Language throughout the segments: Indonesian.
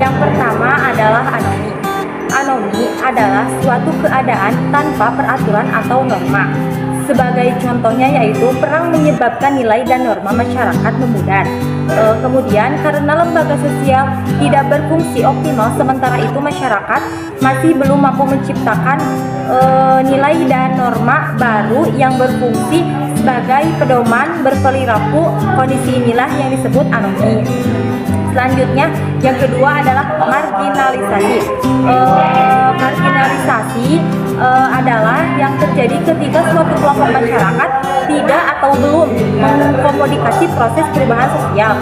Yang pertama adalah anomi. Anomi adalah suatu keadaan tanpa peraturan atau norma. Sebagai contohnya yaitu perang menyebabkan nilai dan norma masyarakat memudar. Kemudian karena lembaga sosial tidak berfungsi optimal, sementara itu masyarakat masih belum mampu menciptakan nilai dan norma baru yang berfungsi sebagai pedoman berperilaku. Kondisi inilah yang disebut anomi. Selanjutnya, yang kedua adalah marginalisasi. Marginalisasi adalah yang terjadi ketika suatu kelompok masyarakat tidak atau belum mengkomunikasi proses perubahan sosial.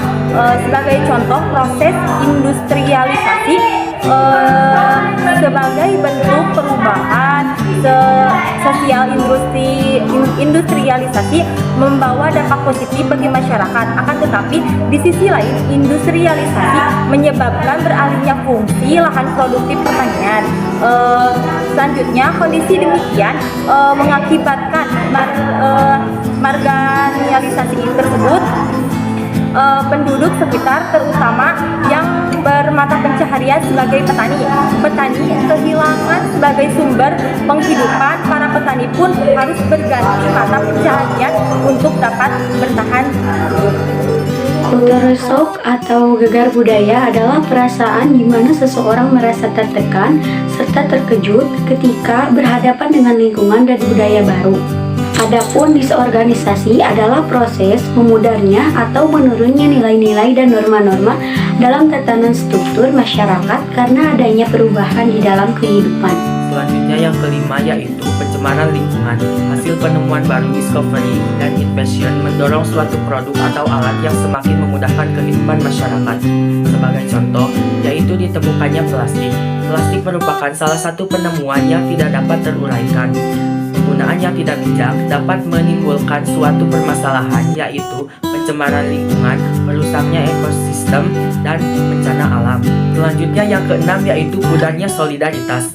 Sebagai contoh, proses industrialisasi sebagai bentuk perubahan sosial. Industrialisasi membawa dampak positif bagi masyarakat. Akan tetapi di sisi lain, industrialisasi menyebabkan beralihnya fungsi lahan produktif pertanian. Selanjutnya, kondisi demikian mengakibatkan marginalisasi tersebut penduduk sekitar, terutama yang bermata pencaharian sebagai petani. Petani kehilangan sebagai sumber penghidupan. Para petani pun harus berganti mata pencaharian untuk dapat bertahan hidup. Culture shock atau gegar budaya adalah perasaan di mana seseorang merasa tertekan serta terkejut ketika berhadapan dengan lingkungan dan budaya baru. Adapun disorganisasi adalah proses memudarnya atau menurunnya nilai-nilai dan norma-norma dalam tatanan struktur masyarakat karena adanya perubahan di dalam kehidupan. Selanjutnya yang kelima yaitu pencemaran lingkungan. Hasil penemuan baru, discovery dan invention mendorong suatu produk atau alat yang semakin memudahkan kehidupan masyarakat. Sebagai contoh, yaitu ditemukannya plastik. Plastik merupakan salah satu penemuan yang tidak dapat teruraikan. Penggunaan yang tidak bijak dapat menimbulkan suatu permasalahan, yaitu pencemaran lingkungan, merusaknya ekosistem, dan bencana alam. Selanjutnya yang keenam yaitu pudarnya solidaritas.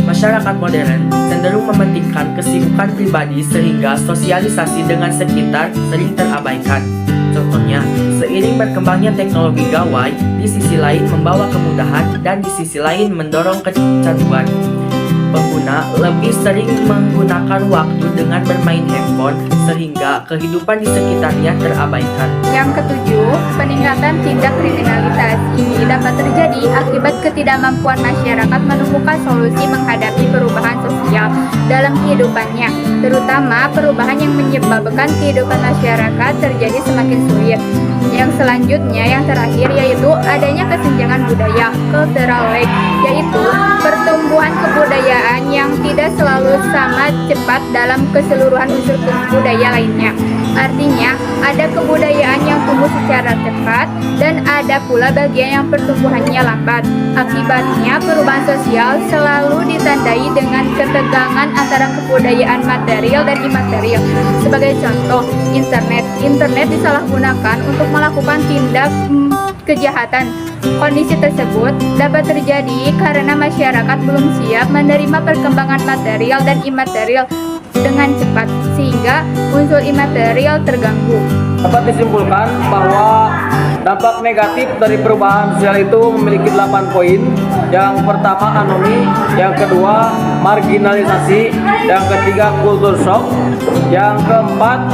Masyarakat modern cenderung mementingkan kesibukan pribadi sehingga sosialisasi dengan sekitar sering terabaikan. Contohnya, seiring berkembangnya teknologi gawai, di sisi lain membawa kemudahan dan di sisi lain mendorong kecanduan. Pengguna lebih sering menggunakan waktu dengan bermain handphone sehingga kehidupan di sekitarnya terabaikan. Yang ketujuh, peningkatan tindak kriminalitas. Ini dapat terjadi akibat ketidakmampuan masyarakat menemukan solusi menghadapi perubahan sosial dalam kehidupannya, terutama perubahan yang menyebabkan kehidupan masyarakat terjadi semakin sulit. Yang selanjutnya, yang terakhir, yaitu adanya kesenjangan budaya, cultural lag, yaitu pertumbuhan kebudayaan yang tidak selalu sama cepat dalam keseluruhan unsur budaya lainnya. Artinya, ada kebudayaan yang tumbuh secara cepat dan ada pula bagian yang pertumbuhannya lambat. Akibatnya, perubahan sosial selalu ditandai dengan ketegangan antara kebudayaan material dan imaterial. Sebagai contoh, internet disalahgunakan untuk melakukan tindak kejahatan. Kondisi tersebut dapat terjadi karena masyarakat belum siap menerima perkembangan material dan imaterial dengan cepat, sehingga unsur imaterial terganggu. Dapat disimpulkan bahwa dampak negatif dari perubahan sosial itu memiliki 8 poin. Yang pertama anomi, yang kedua marginalisasi, yang ketiga culture shock, yang keempat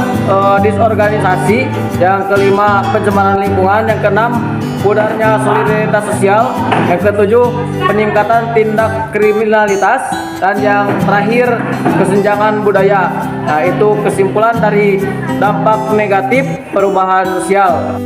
disorganisasi, yang kelima pencemaran lingkungan, yang keenam pudarnya solidaritas sosial, yang ketujuh peningkatan tindak kriminalitas, dan yang terakhir kesenjangan budaya. Nah, itu kesimpulan dari dampak negatif perubahan sosial.